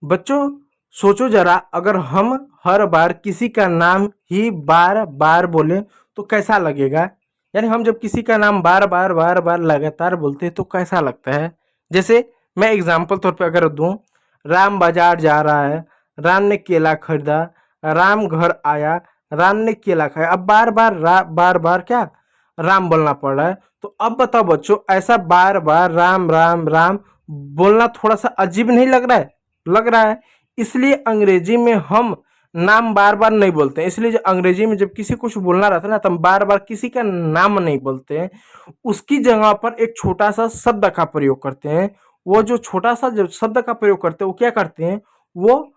बच्चों सोचो जरा, अगर हम हर बार किसी का नाम ही बार बार बोले तो कैसा लगेगा। यानी हम जब किसी का नाम बार बार लगातार बोलते हैं तो कैसा लगता है। जैसे मैं एग्जांपल तौर पे अगर दूं, राम बाजार जा रहा है, राम ने केला खरीदा, राम घर आया, राम ने केला खाया। अब बार बार बार बार क्या राम बोलना पड़ रहा है। तो अब बताओ बच्चों, ऐसा बार बार राम राम राम बोलना थोड़ा सा अजीब नहीं लग रहा है? लग रहा है। इसलिए अंग्रेजी में हम नाम बार बार नहीं बोलते हैं। इसलिए जो अंग्रेजी में जब किसी को कुछ बोलना रहता है ना, तो हम बार बार किसी का नाम नहीं बोलते हैं। उसकी जगह पर एक छोटा सा शब्द का प्रयोग करते हैं। वो जो छोटा सा जो शब्द का प्रयोग करते हैं वो क्या करते हैं, वो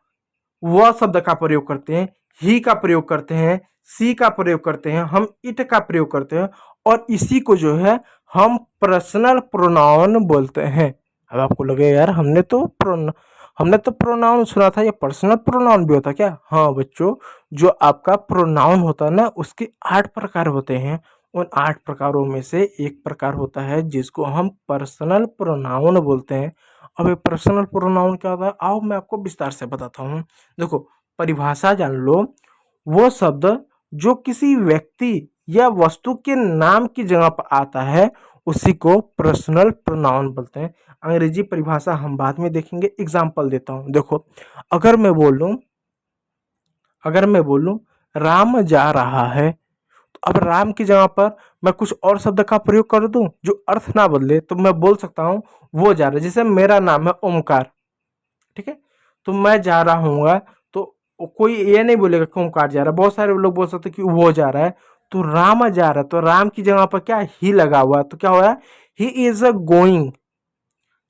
वह शब्द का प्रयोग करते हैं, ही का प्रयोग करते हैं, सी का प्रयोग करते हैं, हम इट का प्रयोग करते हैं। और इसी को जो है हम पर्सनल प्रोनाउन बोलते हैं। अब आपको लगे यार हमने तो प्रोनाउन सुना था, ये पर्सनल प्रोनाउन भी होता है क्या? हाँ बच्चों, जो आपका प्रोनाउन होता है ना, उसके 8 प्रकार होते हैं। उन 8 प्रकारों में से एक प्रकार होता है जिसको हम पर्सनल प्रोनाउन बोलते हैं। अब ये पर्सनल प्रोनाउन क्या होता है, आओ मैं आपको विस्तार से बताता हूँ। देखो, परिभाषा जान लो। वो शब्द जो किसी व्यक्ति या वस्तु के नाम की जगह पर आता है उसी को पर्सनल प्रोनाउन बोलते हैं। अंग्रेजी परिभाषा हम बाद में देखेंगे। एग्जाम्पल देता हूँ। देखो, अगर मैं बोलूँ अगर मैं बोलूँ राम जा रहा है, तो अब राम की जगह पर मैं कुछ और शब्द का प्रयोग कर दूं जो अर्थ ना बदले, तो मैं बोल सकता हूँ वो जा रहा है। जैसे मेरा नाम है ओमकार, ठीक है, तो मैं जा रहा हूँगा, तो कोई ये नहीं बोलेगा कि ओमकार जा रहा है। बहुत सारे लोग बोल सकते हैं कि वो जा रहा है। तो राम जा रहा है, तो राम की जगह पर क्या ही लगा हुआ है, तो क्या हो रहा है, he is a going.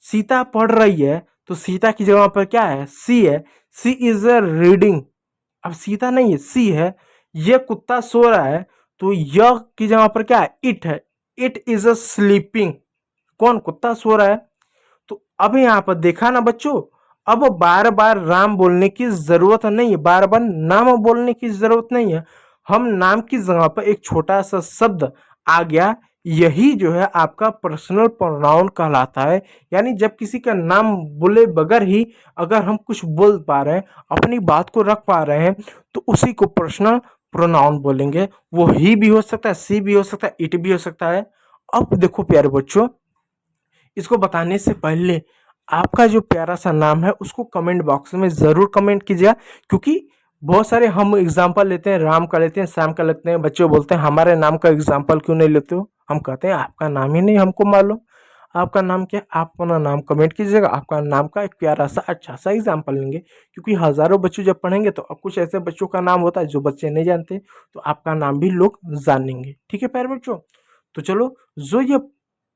Sita पढ़ रही है, तो सीता की जगह पर क्या है, सी है। सी इज अ रीडिंग। अब सीता नहीं है, सी है। ये कुत्ता सो रहा है, तो यह की जगह पर क्या है, इट है। It is a sleeping. कौन, कुत्ता सो रहा है। तो अब यहाँ पर देखा ना बच्चों, अब बार बार राम बोलने की जरूरत नहीं है, बार बार नाम बोलने की जरूरत नहीं है। हम नाम की जगह पर एक छोटा सा शब्द आ गया, यही जो है आपका पर्सनल प्रोनाउन कहलाता है। यानी जब किसी का नाम बोले बगैर ही अगर हम कुछ बोल पा रहे हैं, अपनी बात को रख पा रहे हैं, तो उसी को पर्सनल प्रोनाउन बोलेंगे। वो ही भी हो सकता है, सी भी हो सकता है, इट भी हो सकता है। अब देखो प्यारे बच्चों, इसको बताने से पहले आपका जो प्यारा सा नाम है उसको कमेंट बॉक्स में ज़रूर कमेंट कीजिएगा। क्योंकि बहुत सारे हम एग्जांपल लेते हैं, राम का लेते हैं, श्याम का लेते हैं। बच्चे बोलते हैं हमारे नाम का एग्जांपल क्यों नहीं लेते हो। हम कहते हैं आपका नाम ही नहीं हमको मालूम। आपका नाम क्या है, आप अपना नाम कमेंट कीजिएगा। आपका नाम का एक प्यारा सा अच्छा सा एग्जाम्पल लेंगे। क्योंकि हज़ारों बच्चे जब पढ़ेंगे तो अब कुछ ऐसे बच्चों का नाम होता है जो बच्चे नहीं जानते, तो आपका नाम भी लोग जानेंगे। ठीक है प्यारे बच्चों, तो चलो, जो ये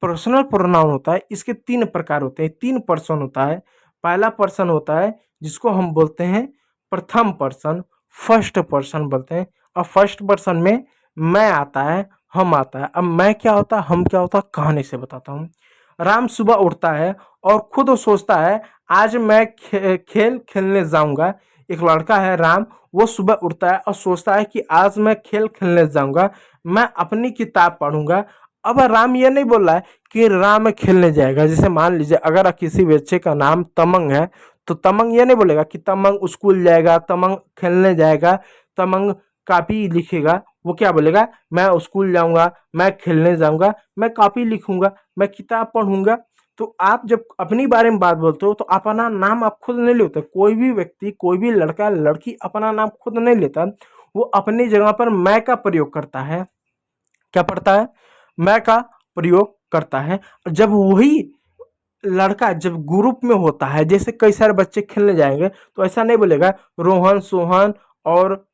पर्सनल प्रोनाउन होता है इसके 3 प्रकार होते हैं, 3 पर्सन होता है। पहला पर्सन होता है जिसको हम बोलते हैं प्रथम पर्सन, फर्स्ट पर्सन बोलते हैं। अब फर्स्ट पर्सन में मैं आता है, हम आता है। अब मैं क्या होता है, हम क्या होता है, कहानी से बताता हूँ। राम सुबह उठता है और खुद सोचता है आज मैं खेल खेलने जाऊंगा। एक लड़का है राम, वो सुबह उठता है और सोचता है कि आज मैं खेल खेलने जाऊंगा, मैं अपनी किताब पढ़ूंगा। अब राम ये नहीं बोल रहा है कि राम खेलने जाएगा। जैसे मान लीजिए अगर किसी बच्चे का नाम तमंग है, तो तमंग ये नहीं बोलेगा कि तमंग स्कूल जाएगा, तमंग खेलने जाएगा, तमंग कॉपी लिखेगा। वो क्या बोलेगा, मैं स्कूल जाऊंगा, मैं खेलने जाऊंगा, मैं कॉपी लिखूंगा, मैं किताब पढ़ूंगा। तो आप जब अपनी बारे में बात बोलते हो तो अपना नाम आप खुद नहीं लेते। कोई भी व्यक्ति, कोई भी लड़का लड़की अपना नाम खुद नहीं लेता। वो अपनी जगह पर मैं का प्रयोग करता है। क्या पढ़ता है, मैं का प्रयोग करता है। जब वही लड़का जब ग्रुप में होता है, जैसे कई सारे बच्चे खेलने जाएंगे, तो ऐसा नहीं बोलेगा रोहन सोहन और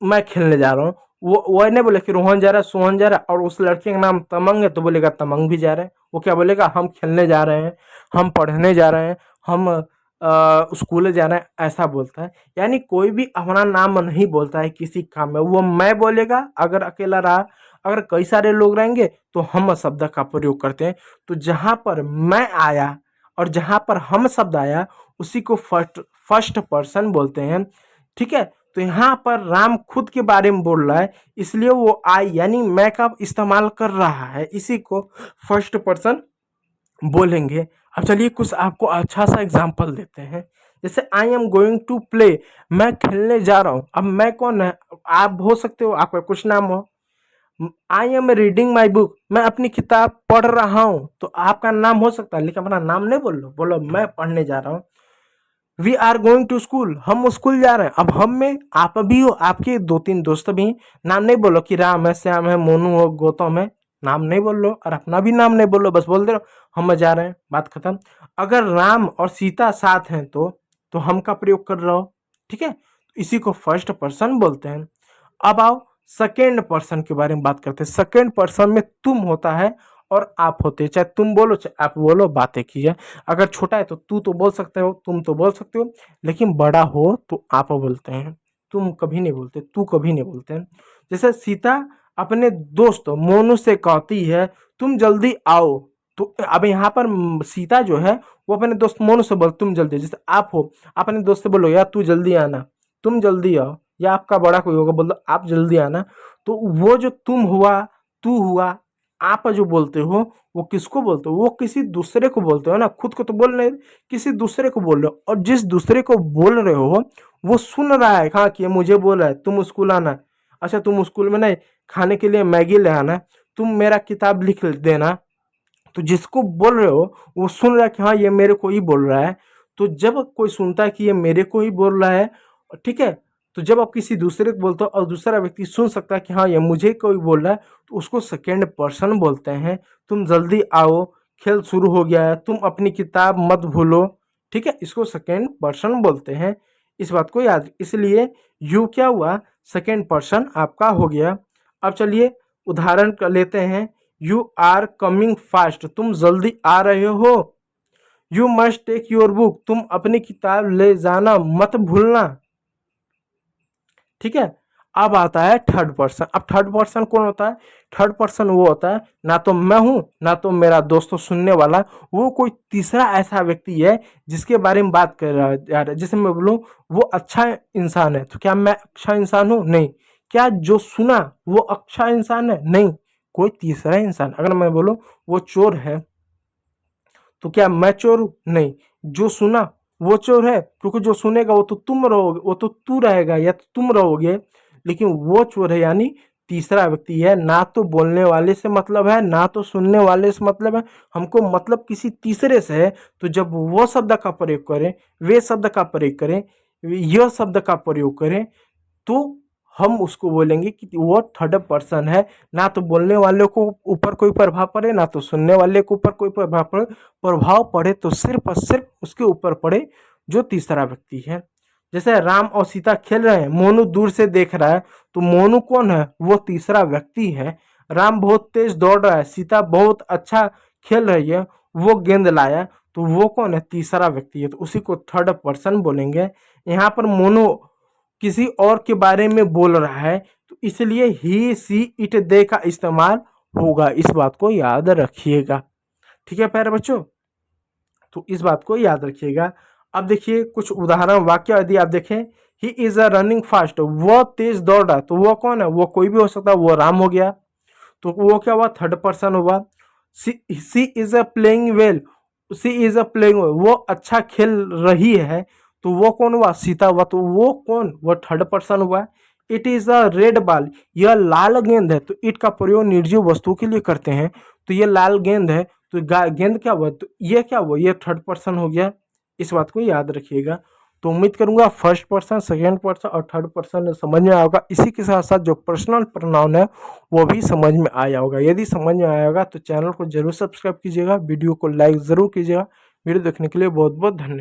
मैं खेलने जा रहा हूँ। वो नहीं बोले कि रोहन जा रहा है, सोहन जा रहा है, और उस लड़के का नाम तमंग है तो बोलेगा तमंग भी जा रहा है। वो क्या बोलेगा, हम खेलने जा रहे हैं, हम पढ़ने जा रहे हैं, हम स्कूल जा रहे हैं, ऐसा बोलता है। यानी कोई भी अपना नाम नहीं बोलता है किसी काम में, वो मैं बोलेगा अगर अकेला रहा। अगर कई सारे लोग रहेंगे तो हम शब्द का प्रयोग करते हैं। तो जहाँ पर मैं आया और जहाँ पर हम शब्द आया उसी को फर्स्ट फर्स्ट पर्सन बोलते हैं। ठीक है, तो यहाँ पर राम खुद के बारे में बोल रहा है, इसलिए वो आई यानी मैं का इस्तेमाल कर रहा है, इसी को फर्स्ट पर्सन बोलेंगे। अब चलिए कुछ आपको अच्छा सा एग्जाम्पल देते हैं। जैसे I am going to play, मैं खेलने जा रहा हूँ। अब मैं कौन है? आप हो सकते हो, आपका कुछ नाम हो। I am reading my book, मैं अपनी किताब पढ़ रहा हूँ, तो आपका नाम हो सकता है, लेकिन अपना नाम नहीं बोलो, बोलो मैं पढ़ने जा रहा हूँ। We are going to school, हम स्कूल जा रहे हैं। अब हम में आप भी हो, आपके 2-3 दोस्त भी। नाम नहीं बोलो कि राम है, श्याम है, मोनू हो, गौतम है। नाम नहीं बोल लो और अपना भी नाम नहीं बोलो, बस बोल दे रहो हम जा रहे हैं, बात खत्म। अगर राम और सीता साथ हैं तो हम का प्रयोग कर रहे हो, ठीक है। इसी को फर्स्ट पर्सन बोलते हैं। अब आओ सेकेंड पर्सन के बारे में बात करते हैं। सेकेंड पर्सन में तुम होता है और आप होते हैं, चाहे तुम बोलो चाहे आप बोलो, बात एक ही है। अगर छोटा है तो तू तो बोल सकते हो, तुम तो बोल सकते हो, लेकिन बड़ा हो तो आप बोलते हैं, तुम कभी नहीं बोलते, तू कभी नहीं बोलते हैं। जैसे सीता अपने दोस्त मोनू से कहती है तुम जल्दी आओ, तो अब यहाँ पर सीता जो है वो अपने दोस्त मोनू से बोल तुम जल्दी। जैसे आप हो, अपने दोस्त से बोलो यार तू जल्दी आना, तुम जल्दी आओ, या आपका बड़ा कोई होगा बोल दो आप जल्दी आना। तो वो जो तुम हुआ, तू हुआ, आप जो बोलते हो वो किसको बोलते हो? वो किसी दूसरे को बोलते हो ना, खुद को तो बोल रहे, किसी दूसरे को बोल रहे हो। और जिस दूसरे को बोल रहे हो वो सुन रहा है, हाँ कि मुझे बोल रहा है तुम स्कूल आना। अच्छा तुम स्कूल में नहीं, खाने के लिए मैगी ले आना, तुम मेरा किताब लिख देना। तो जिसको बोल रहे हो वो सुन रहा है कि हाँ ये मेरे को ही बोल रहा है। तो जब कोई सुनता है कि ये मेरे को ही बोल रहा है, ठीक है, तो जब आप किसी दूसरे को बोलते हो और दूसरा व्यक्ति सुन सकता है कि हाँ ये मुझे कोई बोल रहा है, तो उसको सेकेंड पर्सन बोलते हैं। तुम जल्दी आओ, खेल शुरू हो गया है, तुम अपनी किताब मत भूलो, ठीक है, इसको सेकेंड पर्सन बोलते हैं। इस बात को याद, इसलिए यू क्या हुआ, सेकेंड पर्सन आपका हो गया। अब चलिए उदाहरण कर लेते हैं। यू आर कमिंग फास्ट, तुम जल्दी आ रहे हो। You must take your book, तुम अपनी किताब ले जाना मत भूलना, ठीक है। अब आता है थर्ड पर्सन। अब थर्ड पर्सन कौन होता है? थर्ड पर्सन वो होता है, ना तो मैं हूं ना तो मेरा दोस्तों सुनने वाला, वो कोई तीसरा ऐसा व्यक्ति है जिसके बारे में बात कर रहा है। जैसे मैं बोलूं वो अच्छा इंसान है, तो क्या मैं अच्छा इंसान हूं? नहीं। क्या जो सुना वो अच्छा इंसान है? नहीं, कोई तीसरा इंसान। अगर मैं बोलूं वो चोर है, तो क्या मैं चोर हूं? नहीं। जो सुना वो चोर है, क्योंकि जो सुनेगा वो तो तुम रहोगे, वो तो तू रहेगा या तो तुम रहोगे, लेकिन वो चोर है, यानी तीसरा व्यक्ति है। ना तो बोलने वाले से मतलब है, ना तो सुनने वाले से मतलब है, हमको मतलब किसी तीसरे से है। तो जब वो शब्द का प्रयोग करें, वे शब्द का प्रयोग करें, यह शब्द का प्रयोग करें, तो हम उसको बोलेंगे कि वो थर्ड पर्सन है। ना तो बोलने वाले को ऊपर कोई प्रभाव पड़े, ना तो सुनने वाले को ऊपर कोई प्रभाव पड़े। प्रभाव पड़े तो सिर्फ और सिर्फ उसके ऊपर पड़े जो तीसरा व्यक्ति है। जैसे राम और सीता खेल रहे हैं, मोनू दूर से देख रहा है, तो मोनू कौन है? वो तीसरा व्यक्ति है। राम बहुत तेज दौड़ रहा है, सीता बहुत अच्छा खेल रही है, वो गेंद लाया, तो वो कौन है? तीसरा व्यक्ति है, तो उसी को थर्ड पर्सन बोलेंगे। यहाँ पर मोनू किसी और के बारे में बोल रहा है, तो इसलिए ही सी इट दे का इस्तेमाल होगा। इस बात को याद रखिएगा, ठीक है प्यारे बच्चों, तो इस बात को याद रखिएगा। अब देखिए कुछ उदाहरण वाक्य यदि आप देखें, he is a running fast, वो तेज दौड़ रहा, तो वो कौन है? वो कोई भी हो सकता है, वो राम हो गया, तो वो क्या हुआ? थर्ड पर्सन हुआ। She is a playing well, she is a playing, वो अच्छा खेल रही है, तो वो कौन हुआ? सीता हुआ, तो वो कौन? वो थर्ड पर्सन हुआ। It is a red ball, यह लाल गेंद है, तो इट का प्रयोग निर्जीव वस्तु के लिए करते हैं, तो ये लाल गेंद है, तो गेंद क्या हुआ? तो ये क्या हुआ? ये थर्ड पर्सन हो गया। इस बात को याद रखिएगा। तो उम्मीद करूंगा फर्स्ट पर्सन, सेकेंड पर्सन और थर्ड पर्सन समझ में आया होगा। इसी के साथ साथ जो पर्सनल प्रोनाउन है वो भी समझ में आया होगा। यदि समझ में आया होगा तो चैनल को जरूर सब्सक्राइब कीजिएगा, वीडियो को लाइक ज़रूर कीजिएगा। वीडियो देखने के लिए बहुत बहुत धन्यवाद।